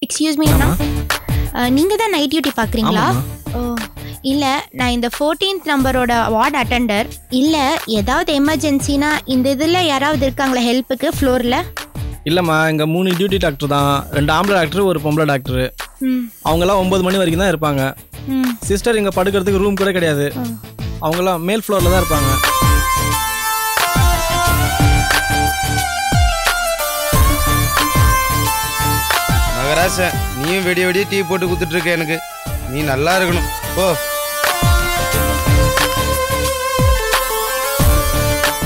Excuse me அண்ணா, நீங்க தான் night duty பாக்குறீங்களா? ஓ இல்ல, நான் இந்த 14th நம்பரோட வார்டு அட்டெண்டர். இல்ல ஏதாவது எமர்ஜென்சினா இந்த இதுல யாராவது இருக்காங்களா ஹெல்ப்புக்கு ஃப்ளோர்ல? இல்லம்மா, இங்க 3 டியூட்டி டாக்டர் தான், 2 ஆம்பளை டாக்டர், ஒரு பொம்பளை டாக்டர். அவங்கெல்லாம் 9 மணி வரைக்கும் தான் இருப்பாங்க. சிஸ்டர் இங்க படுக்கிறதுக்கு ரூம் கூட கிடையாது, அவங்கெல்லாம் மேல் ஃப்ளோர்ல தான் இருப்பாங்க. மகராசன், நீயும் வெடி வெடி டீ போட்டு குத்துட்டு இருக்க. எனக்கு நீ நல்லா இருக்கணும் போ.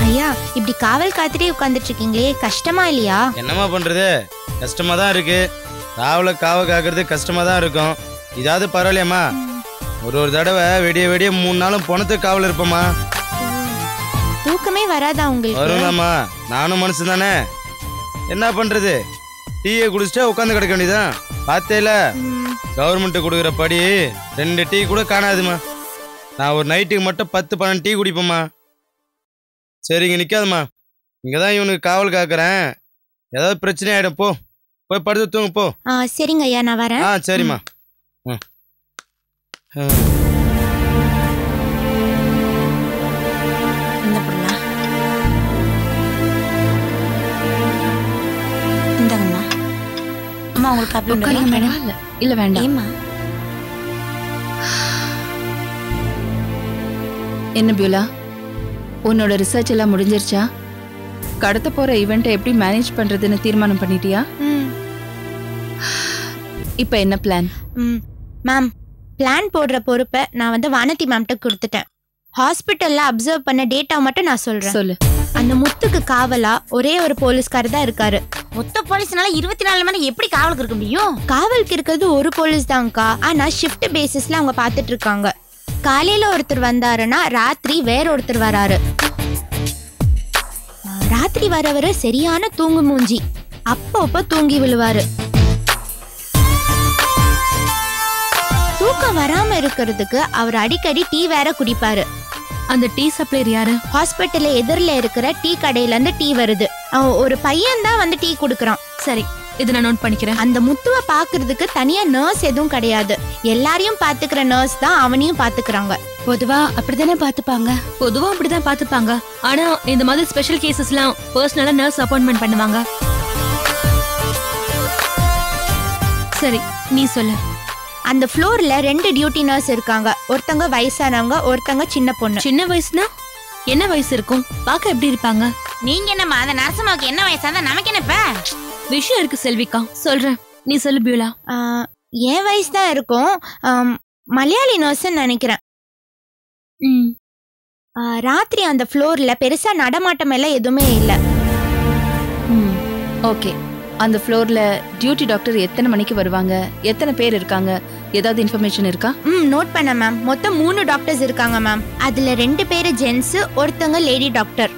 ஐயா, இப்படி காவல் காத்துட்டே உட்காந்துட்டு இருக்கீங்களே, கஷ்டமா இல்லையா? என்னம்மா பண்றது, கஷ்டமா தான் இருக்கு. காவ காக்குறது கஷ்டமா தான் இருக்கும். இதாவது பரவாயில்லையம்மா, ஒரு தடவை வெடிய வெடிய 3 நாளும் பொணத்துக்கு காவல் இருப்போம்மா. தூக்கமே வராதா உங்களுக்கு? வரும்லாமா, நானும் மனுஷன் தானே, என்ன பண்றது. டீயை குடிச்சிட்டா உட்காந்து கிடக்க வேண்டியதான். பார்த்தேல, கவர்மெண்ட் கொடுக்குற படி 2 டீ கூட காணாதுமா. நான் ஒரு நைட்டுக்கு மட்டும் 10-12 டீ குடிப்பேம்மா. சரிங்க, நிற்காதுமா, இங்கே தான் இவனுக்கு காவல் காக்குறேன். ஏதாவது பிரச்சனை ஆகிடும், போய் படுத்து தூங்க போ. சரிங்க ஐயா, நான் வரேன். சரிம்மா. இந்தாங்கம்மா. அம்மா உங்களுக்கு அப்படி இல்ல வேண்டாம். என்ன பியூலா, உன்னோட ரிசர்ச் எல்லாம் முடிஞ்சிருச்சா? கடத்த போற ஈவெண்ட்டை எப்படி மேனேஜ் பண்றதுன்னு தீர்மானம் பண்ணிட்டியா? இப்போ என்ன பிளான்? மேம், பிளான் போடுற பொறுப்பை நான் வானதி மேம்கிட்ட கொடுத்துட்டேன். ஹாஸ்பிட்டல்ல அப்சர்வ் பண்ண டேட்டா மட்டும் நான் சொல்றேன். சொல்லு. அந்த முத்துக்கு காவலா ஒரே ஒரு போலீஸ்காரர் தான் இருக்காரு. மொத்த போலீஸ்னால 24 மணி எப்படி காவலுக்கு இருக்க முடியும்? காவலுக்கு இருக்கிறது ஒரு போலீஸ் தான்க்கா, ஆனா ஷிஃப்ட் பேசிஸ்ல அவங்க பாத்துட்டு இருக்காங்க. காலையில ஒருத்தர் வந்தாருன்னா ராத்திரி வேற ஒருத்தர் வராரு. ராத்திரி வரவரு சரியான தூங்கு மூஞ்சி, அப்பப்ப தூங்கி விழுவாரு. தூக்கம் வராம இருக்கிறதுக்கு அவர் அடிக்கடி டீ வேற குடிப்பாரு. அந்த டீ சப்ளையர் யாரு? ஹாஸ்பிட்டல்ல எதிரில இருக்கிற டீ கடையில இருந்து டீ வருது. ஒரு பையன் தான் டீ குடுக்கறான். சரி, இத நான் நோட் பண்ணிக்கிறேன். அந்த முத்துவ பாக்குறதுக்கு தனியா நர்ஸ் எதுவும் கிடையாது. எல்லாரையும் பாத்துக்கிற நர்ஸ் தான் அவனையும் பாத்துக்கறாங்க. பொதுவா அப்படிதானே பாத்துப்பாங்க. ஆனா இந்த மாதிரி ஸ்பெஷல் கேசஸ்லாம் பர்சனலா நர்ஸ் அப்பாயின்ட்மெண்ட் பண்ணுவாங்க. சரி, நீ சொல்லு. அந்த ஃப்ளோர்ல 2 டியூட்டி நர்ஸ் இருக்காங்க. ஒருத்தங்க வயசானவங்க, ஒருத்தங்க சின்ன பொண்ணு. சின்ன வயசுனா என்ன வயசு இருக்கும்? பாக்க எப்படி இருப்பாங்க? நீங்க என்னம்மா, அந்த நரசம்மாவுக்கு என்ன வயசாந்தா நமக்கு என்னப்ப? விஷயம் இருக்கு செல்விக்கா, சொல்றேன், நீ சொல்லு பியூலா. என் வயசு தான் இருக்கும். மலையாளி நர்ஸ் நினைக்கிறேன். ராத்திரி அந்த ஃப்ளோர்ல பெருசா நடமாட்டம் எல்லாம் எதுவுமே இல்லை. ஓகே, அந்த ஃப்ளோர்ல டியூட்டி டாக்டர் எத்தனை மணிக்கு வருவாங்க, எத்தனை பேர் இருக்காங்க, ஏதாவது இன்ஃபர்மேஷன் இருக்கா? நோட் பண்ண மேம். மொத்தம் 3 டாக்டர்ஸ் இருக்காங்க மேம். அதுல 2 பேரு ஜென்ஸ், ஒருத்தங்க லேடி டாக்டர்.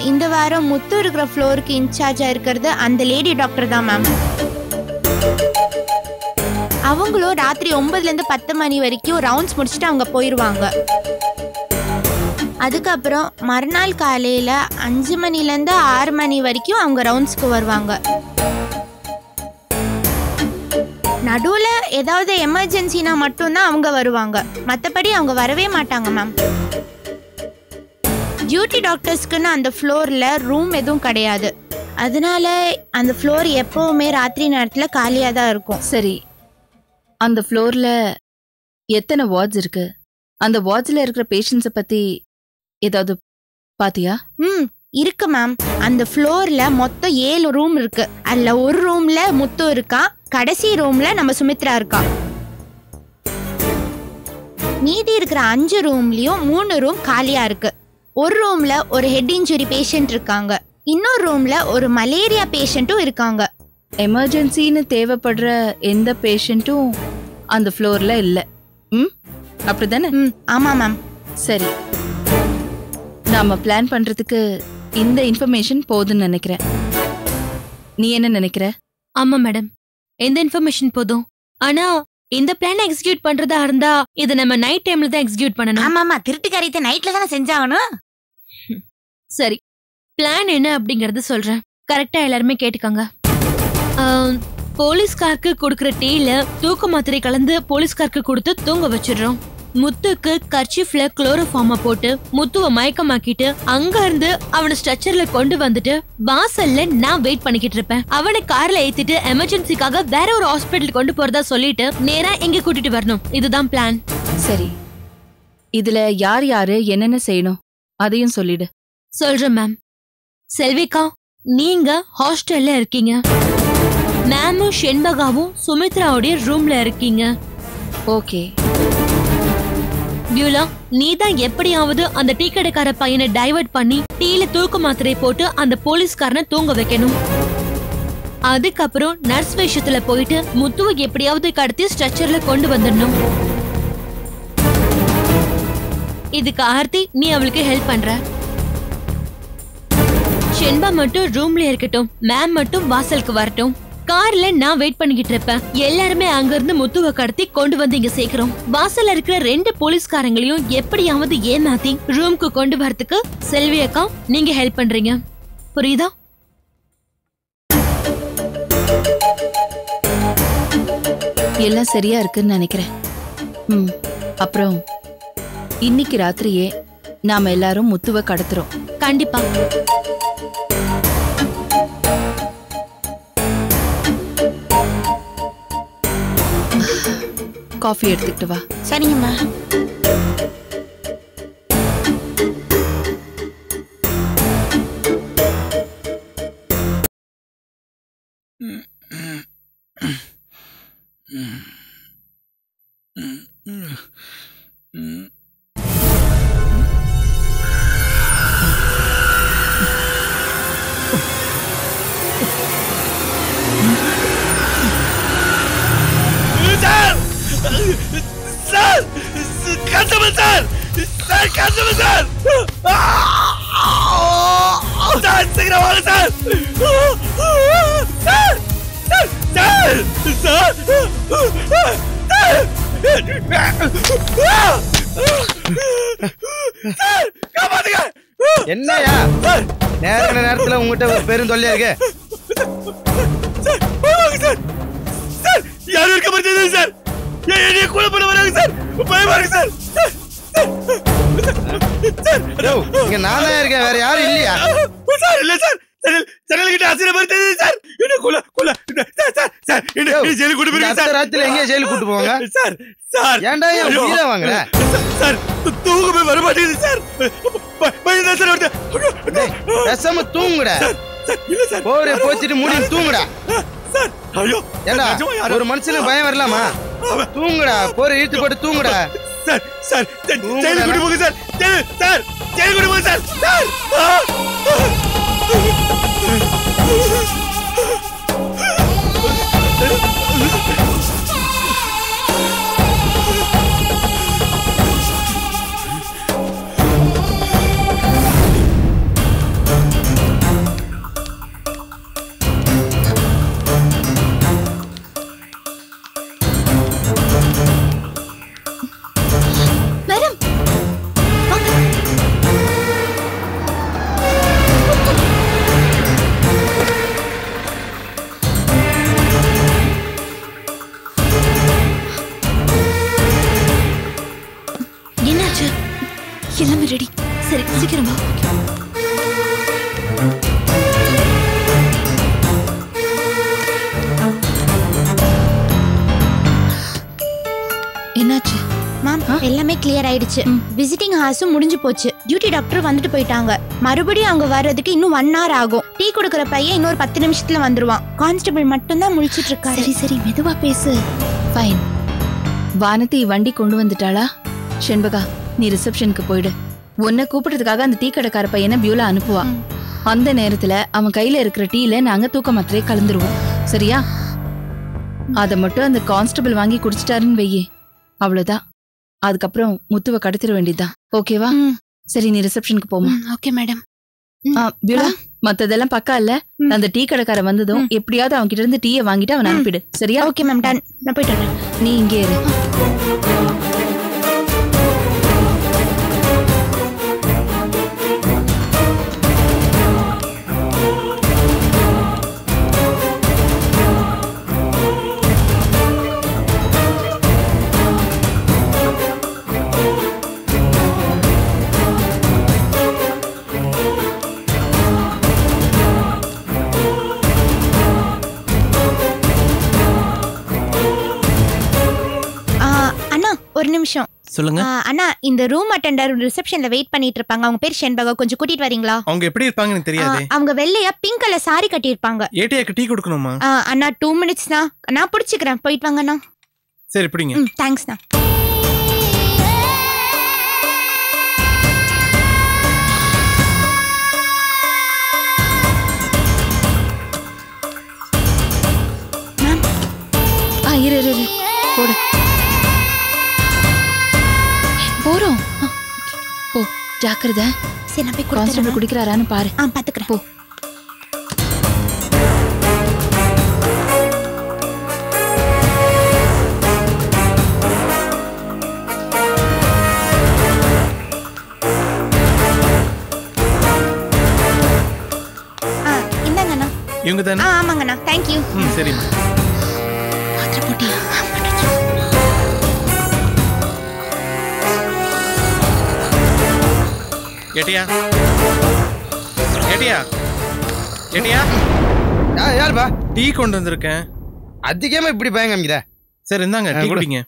இந்த வாரம் முத்து இருக்கிற ஃப்ளோருக்கு இன்சார்ஜா இருக்கிறது அந்த லேடி டாக்டர் தான் மேம். அவங்களும் ராத்திரி 9ல இருந்து 10 மணி வரைக்கும் ரவுண்ட்ஸ் முடிச்சுட்டு அவங்க போயிருவாங்க. அதுக்கப்புறம் மறுநாள் காலையில 5 மணில இருந்து 6 மணி வரைக்கும் அவங்க ரவுண்ட்ஸ்க்கு வருவாங்க. நடுவுல ஏதாவது எமர்ஜென்சினா மட்டும்தான் அவங்க வருவாங்க, மற்றபடி அவங்க வரவே மாட்டாங்க மேம். டியூட்டி டாக்டர்ஸ்க்குன்னு அந்த ஃப்ளோர்ல ரூம் எதுவும் கிடையாது. அதனால அந்த ஃப்ளோர் எப்பவுமே ராத்திரி நேரத்துல காலியா தான் இருக்கும். சரி, அந்த ஃப்ளோர்ல எத்தனை வார்ட்ஸ் இருக்கு? அந்த வார்ட்ஸ்ல இருக்கிற பேஷண்ட்ஸை பத்தி ஏதாவது பாத்தியா? இருக்கு மேம். அந்த ஃப்ளோர்ல மொத்தம் 7 ரூம் இருக்கு. அதுல ஒரு ரூம்ல முத்து இருக்கா, கடைசி ரூம்ல நம்ம சுமித்ரா இருக்கா. மீதி இருக்கிற 5 ரூம்லயும் 3 ரூம் காலியா இருக்கு. ஒரு ரூம்ல ஒரு ஹெட் இன்ஜுரி பேஷண்ட் இருக்காங்க, இன்னொரு ரூம்ல ஒரு மலேரியா பேஷண்ட்டும் இருக்காங்க. எமர்ஜென்சின்னு தேவைப்படுற எந்த பேஷண்ட்டும் அந்த ஃப்ளோர்ல இல்ல. அப்படிதானே? ஆமா மேம். சரி, நாம பிளான் பண்றதுக்கு இந்த இன்ஃபர்மேஷன் போதும்னு நினைக்கிறேன். நீ என்ன நினைக்கிற? ஆமா மேடம், எந்த இன்ஃபர்மேஷன் போதும். ஆனா இந்த பிளான் எக்ஸிக்யூட் பண்றதா இருந்தா இது நம்ம நைட் டைம்ல தான் எக்ஸிக்யூட் பண்ணணும். ஆமாமா, திருட்டு காரியத்தை நைட்ல தானே செஞ்சாகணும். சரி, பிளான் என்ன அப்படிங்கறது சொல்றேன், கரெக்டா எல்லாருமே கேட்டுக்கோங்க. போலீஸ்காருக்கு கொடுக்கற டீல தூக்க மாத்திரை கலந்து போலீஸ்காருக்கு கொடுத்து தூங்க வச்சிடுறோம். முத்துக்கு கர்ச்சீஃப்ல குளோரோஃபார்ம போட்டு முத்துவ மயக்கமாக்கிட்டு அங்க இருந்து அவனை ஸ்ட்ரெச்சர்ல கொண்டு வந்துட்டு வாசல்ல நான் வெயிட் பண்ணிக்கிட்டு இருப்பேன். அவனை கார்ல ஏத்திட்டு எமர்ஜென்சிக்காக வேற ஒரு ஹாஸ்பிட்டல் கொண்டு போறதா சொல்லிட்டு நேரா எங்க கூட்டிட்டு வரணும். இதுதான் பிளான். சரி, இதுல யார் யாரு என்னென்ன செய்யணும் அதையும் சொல்லிடு. சொல்றேன் மேம். செல்விகா, நீங்க ஹாஸ்டல்ல இருக்கீங்க. மேமும் ஷென்பகாவும் சுமித்ராவுடைய ரூம்ல இருக்கீங்க. ஓகே. பியூலா, நீதான் எப்படியாவது அந்த டீ கடைக்கார பையனை டைவர்ட் பண்ணி டீல தூக்க மாத்திரை போட்டு அந்த போலீஸ்காரனை தூங்க வைக்கணும். அதுக்கப்புறம் நர்ஸ் வேஷத்துல போயிட்டு முத்துவை எப்படியாவது கடத்தி ஸ்ட்ரெச்சர்ல கொண்டு வந்துடணும். இதுக்கு ஆர்த்தி நீ அவளுக்கு ஹெல்ப் பண்ற. ஷென்பா மட்டும் ரூம்ல இருக்கட்டும், மேம் மட்டும் வாசலுக்கு வரட்டும். கார்ல நான் வெயிட் பண்ணிக்கிட்டு இருப்பேன். எல்லாருமே அங்க இருந்து முத்துவை கடத்தி கொண்டு வந்து இங்க சேர்க்கிறோம். வாசல்ல இருக்கிற 2 போலீஸ்காரங்களையும் எப்படியாவது ஏமாத்தி ரூம்க்கு கொண்டு வரதுக்கு செல்வி அக்கா நீங்க ஹெல்ப் பண்றீங்க. புரியுதா? எல்லாம் சரியா இருக்குன்னு நினைக்கிறேன். அப்புறம் இன்னைக்கு ராத்திரியே நாம எல்லாரும் முத்துவை கடத்துறோம். கண்டிப்பா. காஃபி எடுத்துக்கிட்டு வா. சரிங்கம்மா. Sir, customer sir, sir customer sir, sir சீக்கிரம் வாங்க sir, sir sir sir sir காப்பாத்துங்க. என்னையா நேரத்துல உங்ககிட்ட ஒரு பெரும் தொல்லையா இருக்கு? சார் சார் யாரும் இருக்க மாட்டேங்குது சார். என்னைய கொலை பண்ண வராங்க சார். பயமா இருக்கு சார். இங்க நான் தான் இருக்கேன், வேற யாரும் இல்லையா? சார் இல்ல சார், ஜனல்கிட்ட அசிர மாதிரி தெரியுது சார். என்ன கொலை சார் சார் என்ன ஜெயிலுக்கு கூட்டி போறீங்க சார்? ராத்திரில எங்க ஜெயிலுக்கு கூட்டி போவாங்க சார்? சார் ஏன்டா ஏன் உயிரை வாங்குற சார்? தூங்கவே வர மாட்டேங்குது சார். பயந்தா சார் வந்து பேசாம தூங்குடா. இல்ல சார் போரே போச்சிட்டு மூடி தூங்குடா. சார் ஐயோ ஏண்டா ஒரு மனுஷனுக்கு பயம் வரலாமா? தூங்குடா, போற இழுத்து போட்டு தூங்குடா. சார் சார் ஜெயிலுக்கு கூட்டி போங்க சார். சார் ஜெயிலுக்கு கூட்டி போங்க சார். சார் எல்லாமே ரெடி. சரி சீக்கிரம் வா. என்னாச்சு மேம்? எல்லாமே கிளியர் ஆயிடுச்சு. விசிட்டிங் ஹார்ஸும் முடிஞ்சு போச்சு. டியூட்டி டாக்டர் வந்துட்டு போயிட்டாங்க. மறுபடியும் அங்க வர்றதுக்கு இன்னும் 1 hour ஆகும். டீ கொடுக்கற பையன் இன்னொரு 10 நிமிஷத்துல வந்துருவான். கான்ஸ்டபிள் மட்டும் தான் முழிச்சிட்டு இருக்காரு. சரி சரி மெதுவா பேசு. ஃபைன். வானதி வண்டி கொண்டு வந்துட்டாளா? ஷென்பகா, நீ ரிசப்ஷனுக்கு போயிடு. உன்னை கூப்பிடுறதுக்காக அந்த டீ கடைக்கார பையனை பியூலா அனுப்புவா. அந்த நேரத்துல அவன் கையில இருக்கிற டீல நாங்க தூக்க மாத்திரையை கலந்துருவோம். சரியா? அதை மட்டும் அந்த கான்ஸ்டபிள் வாங்கி குடிச்சிட்டாருன்னு வெய்யே, அவ்வளவுதான். அதுக்கப்புறம் முத்துவை கடத்திட வேண்டியதுதான். ஓகேவா? சரி, நீ ரிசப்ஷனுக்கு போமா. Okay madam. பியூலா, மத்ததெல்லாம் பக்கா இல்ல. அந்த டீ கடைக்கார வந்ததும் எப்படியாவது அவன் கிட்ட இருந்து டீயை வாங்கிட்டு அவன் அனுப்பிடு. சரியா? Okay ma'am, done. நான் போயிட்டு வரேன். நீ இங்கே இரு. நிமிஷம். சொல்லுங்க. அண்ணா இந்த ரூம் அட்டெண்டர் ரிசப்ஷன்ல வெயிட் பண்ணிட்டு இருப்பாங்க. அவங்க பேர் ஷென்பகா. கொஞ்சம் கூட்டிட்டு வரீங்களா? அவங்க எப்படி இருப்பாங்க எனக்கு தெரியாது. அவங்க வெள்ளையா பிங்க் கலர் சாரி கட்டி இருப்பாங்க. ஏடியாக்கு டீ கொடுக்கணுமா? அண்ணா 2 minutes தான். நான் புடிச்சுக்கிறேன். போயிட்டு வாங்க அண்ணா. சரி பிடிங்க. தேங்க்ஸ்ண்ணா. இரு போடு. போறோம். போ ஜாக்கிரதை. சரி நான் போய் கான்ஸ்டபிள் குடிக்கிறாரான்னு பாரு. பாத்துக்கிறேன். போ. இந்தாங்கண்ணா. இவங்க தானே? ஆமாங்கண்ணா. தேங்க்யூ. சரிம்மா. ஏட்டியா ஏட்டியா ஏட்டியா யாருப்பா? டீ கொண்டு வந்திருக்கேன். அதிகமா இப்படி பயங்கர. சரி இந்தாங்க டீ குடிங்க.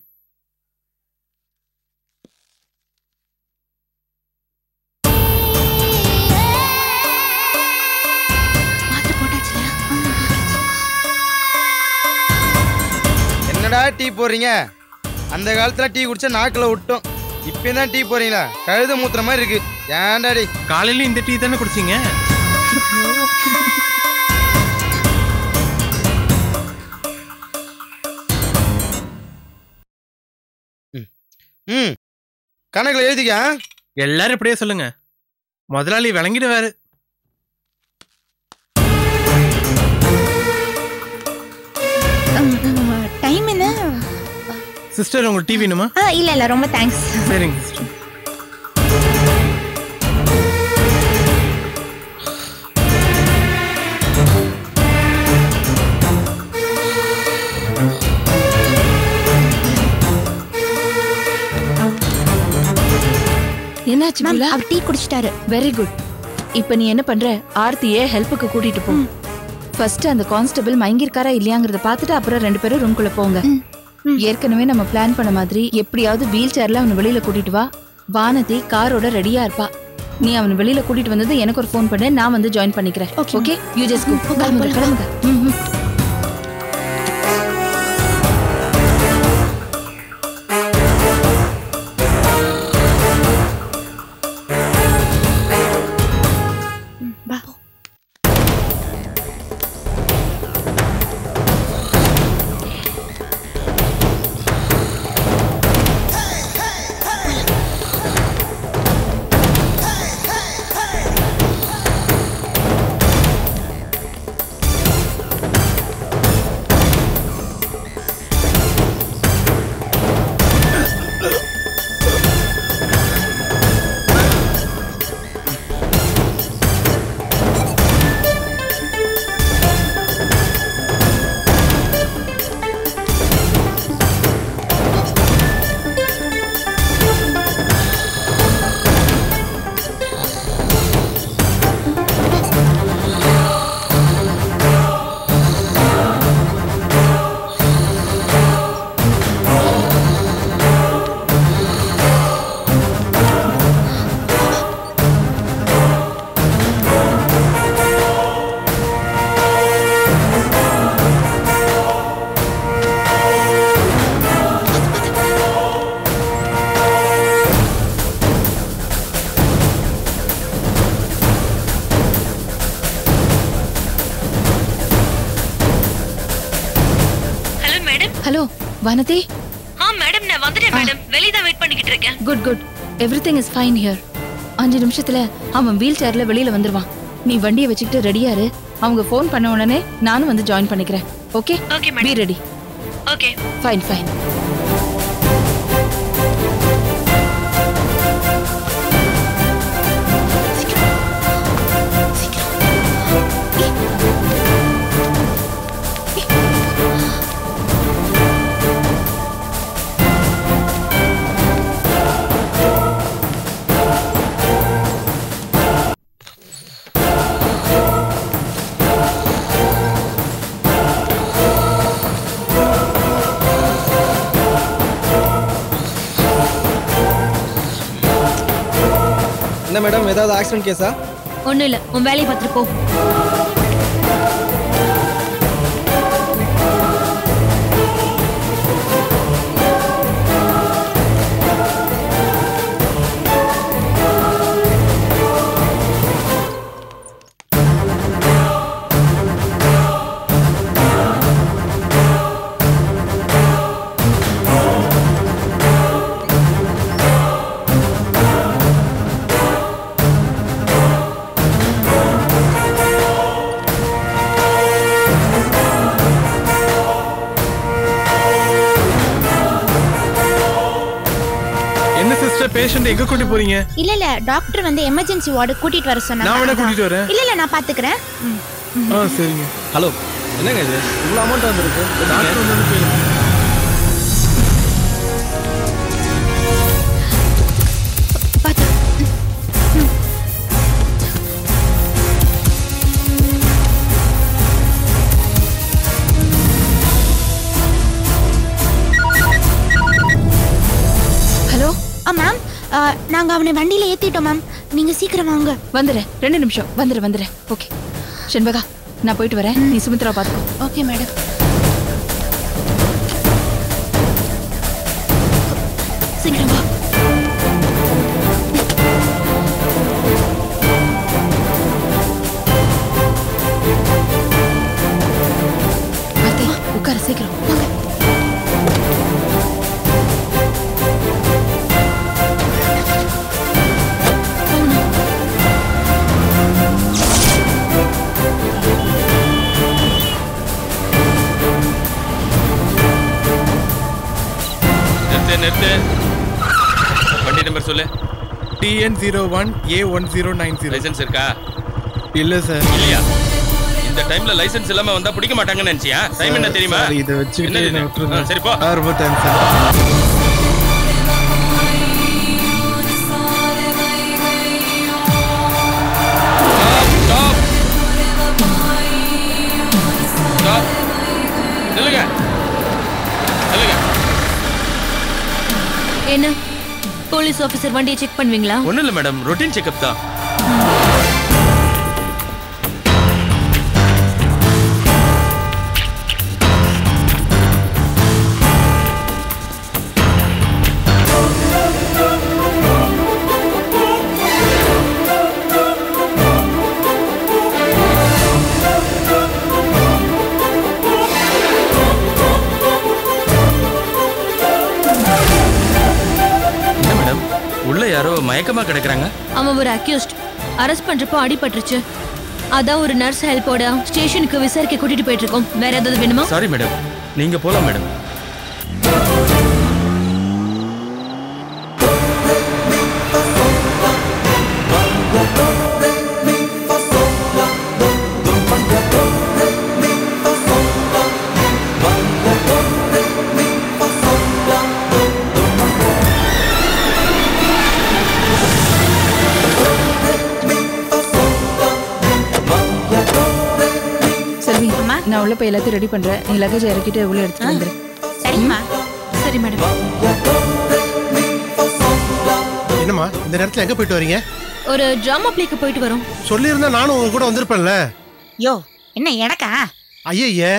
என்னடா டீ போடுறீங்க? அந்த காலத்துல டீ குடிச்சா நாக்குல விட்டோம். இப்பதான் டீ போறீங்களா? கழுத மூத்துற மாதிரி இருக்கு. ஏன்டாடி காலையில இந்த டீ தானே குடிச்சீங்க? கணக்குல எழுதிக்க. எல்லாரும் இப்படியே சொல்லுங்க. முதலாளி விளங்கிடுவாரு. டைம் என்ன? சிஸ்டர் உங்களுக்கு டீ வேணுமா? இல்ல ரொம்ப தேங்க்ஸ். சரிங்க சிஸ்டர். என்னாச்சு பியூலா? அவர் டீ குடிச்சிட்டாரு. Very good. இப்ப நீ என்ன பண்ற? ஆர்த்தியே ஹெல்ப்புக்கு கூட்டிட்டு போ. ஃபர்ஸ்ட் அந்த கான்ஸ்டபிள் மயங்கிருக்காரா இல்லையாங்கறத பார்த்துட்டு அப்புறம் 2 பேரும் ரூம்குள்ள போங்க. ஏற்கனவே நம்ம பிளான் பண்ண மாதிரி எப்படியாவது வீல் சேர்ல அவனை வெளியில கூட்டிட்டு வா. வானதி காரோட ரெடியா இருப்பா. நீ அவனை வெளியில கூட்டிட்டு வந்தது எனக்கு ஒரு ஃபோன் பண்ணு. நான் வந்து ஜாயின் பண்ணிக்கிறேன். Okay you just go. கிளம்புங்க. ஹலோ வானதி. மேடம் நான் வந்துட்டேன் மேடம். வெளிய தான் வெயிட் பண்ணிக்கிட்டு இருக்கேன். Good. Everything is fine here. 5 நிமிஷத்துல அவன் வீல் சேர்ல வெளியில வந்துருவான். நீ வண்டியை வச்சுக்கிட்டு ரெடியா இரு. அவங்க ஃபோன் பண்ண உடனே நானும் வந்து ஜாயின் பண்ணிக்கிறேன். ஓகே பீ ரெடி. Okay fine. மேடம் ஏதாவது ஆக்சிடென்ட் கேஸா? ஒண்ணும் இல்ல, உன் வேலையை பார்த்துட்டு போ. பேஷண்ட் எங்க கூட்டி போறீங்க? இல்ல டாக்டர் வந்து எமர்ஜென்சி வார்டு கூட்டிட்டு வர சொன்னாங்க. நான் வேணா கூட்டிட்டு வரேன். இல்ல நான் பாத்துக்கறேன். சரிங்க. ஹலோ, என்னங்க இது இவ்வளவு அமௌண்ட் வந்திருக்கு? டாக்டர் வந்து கேளுங்க. பாத்து. ஹலோ மேம், நாங்க அவனை வண்டியில ஏத்திட்டோம் மேம். நீங்க சீக்கிரம் வாங்க. வந்துடுறேன், 2 நிமிஷம். வந்துடுறேன். ஓகே செண்பகா, நான் போயிட்டு வரேன். நீ சுமித்ரா பாத்துக்கோ. Okay madam. சீக்கிரம் வா. அத்தை உட்கார, சீக்கிரம் வாங்க. நிறுத்து. வண்டி நம்பர் சொல்லு. TN01A1090. லைசென்ஸ் இருக்கா? இல்ல சார். இல்லையா? இந்த டைம்ல லைசென்ஸ் இல்லாம வந்தா பிடிக்க மாட்டாங்கன்னு நினைச்சியா? டைம் என்ன தெரியுமா? இத வச்சுக்கிட்டு சரி போ. ரொம்ப தேங்க்ஸ் சார். நில்லுங்க. நில்லுங்க. என்ன போலீஸ் ஆபீசர் வண்டியை செக் பண்ணுவீங்களா? ஒண்ணும் இல்ல மேடம், ரொட்டீன் செக்அப் தான். யாரோ மயக்கமா கிடக்குறாங்க. அவன் ஒரு அக்யூஸ்ட். அரெஸ்ட் பண்றப்போ அடிபட்டுருச்சு. அதான் ஒரு நர்ஸ் ஹெல்ப்போட ஸ்டேஷனுக்கு விசாரிக்க கூட்டிட்டு போயிட்டு இருக்கோம். வேற ஏதாவது வேணுமா? சாரி மேடம், நீங்க போலாம் மேடம். நான் உள்ள போய் எல்லாத்தையும் ரெடி பண்றேன். நீ லக்கேஜ் இறக்கிட்டு உள்ள எடுத்துட்டு வந்துரு. சரிம்மா. சரி மேடம். என்னம்மா இந்த நேரத்துல எங்க போயிட்டு வரீங்க? ஒரு டிராமா பிளேக்கு போயிட்டு வரோம். சொல்லியிருந்தா நானும் உங்க கூட வந்திருப்பேன்ல. யோ, என்ன எனக்கா? ஐயே,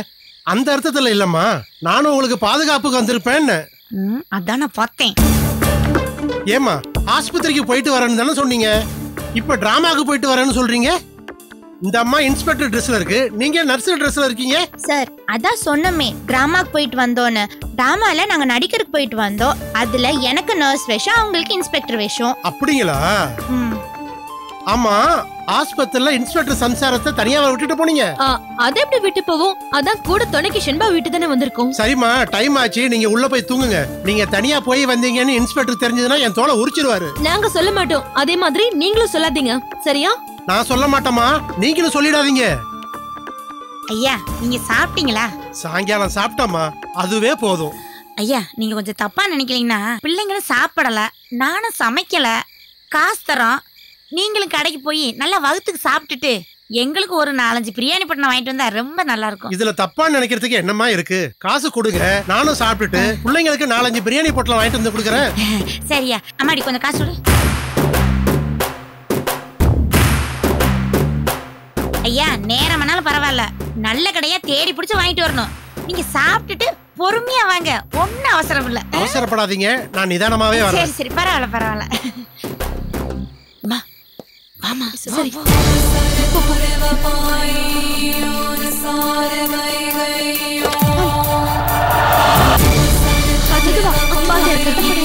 அந்த அர்த்தத்துல இல்லம்மா, நானும் உங்களுக்கு பாதுகாப்புக்கு வந்திருப்பேன்னு. அதான் நான் பார்த்தேன். ஏமா ஆஸ்பத்திரிக்கு போயிட்டு வரேன்னு தானே சொன்னீங்க, இப்ப டிராமாக்கு போயிட்டு வரேன்னு சொல்றீங்க? இந்த அம்மா இன்ஸ்பெக்டர் ட்ரெஸ்ல இருக்கு, நீங்க நர்ஸ் ட்ரெஸ்ல இருக்கீங்க. சார், அதான் சொன்னமே டிராமாக்கு போயிட்டு வந்தோன்னு. டிராமால நாங்க நடிக்கிறதுக்கு போயிட்டு வந்தோம். அதுல எனக்கு நர்ஸ் வேஷம், அவங்களுக்கு இன்ஸ்பெக்டர் வேஷம். அப்படிங்களா? ஆமா, ஆஸ்பத்திரியில இன்ஸ்பெக்டர் சம்சாரத்தை தனியா விட்டுட்டு போனீங்க. அதை எப்படி விட்டு போவோம்? அதான் கூட துணைக்கு செண்பா வீட்டு தானே வந்திருக்கோம். சரிம்மா, டைம் ஆச்சு, நீங்க உள்ள போய் தூங்குங்க. நீங்க தனியா போய் வந்தீங்கன்னு இன்ஸ்பெக்டர் தெரிஞ்சதுன்னா என் தோலை உரிச்சிருவாரு. நாங்க சொல்ல மாட்டோம், அதே மாதிரி நீங்களும் சொல்லாதீங்க, சரியா? நான் சொல்ல மாட்டேமா, நீங்களும் சொல்லிடாதீங்க. ஐயா, நீங்க சாப்பிட்டீங்களா? சாயங்காலம் சாப்பிட்டோமா, அதுவே போதும். ஐயா, நீங்க கொஞ்சம் தப்பா நினைக்கலீங்கன்னா, பிள்ளைங்களும் சாப்பிடல, நானும் சமைக்கல, காசு தரோம், நீங்களும் கடைக்கு போய் நல்லா வகுத்துக்கு சாப்பிட்டுட்டு எங்களுக்கு ஒரு 4-5 பிரியாணி பட்டணம் வாங்கிட்டு வந்தா ரொம்ப நல்லா இருக்கும். இதுல தப்பா நினைக்கிறதுக்கு என்னமா இருக்கு? காசு கொடுங்க, நானும் சாப்பிட்டுட்டு பிள்ளைங்களுக்கு 4-5 பிரியாணி பொட்டலம் வாங்கிட்டு வந்து கொடுக்குறேன். சரியா? அம்மாடி கொஞ்சம் காசு கொடு. ஐயா நேரமானாலும் பரவாயில்ல, நல்ல கடையா தேடி பிடிச்சு வாங்கிட்டு வரணும். நீங்க சாப்பிட்டுட்டு பொறுமையா வாங்க, ஒன்னும் அவசரம் இல்ல. அவசரப்படாதீங்க, நான் நிதானமாவே வரேன். சரி சரி, பரவாயில்ல பரவாயில்ல. அம்மா வாமா. சரி அதுவா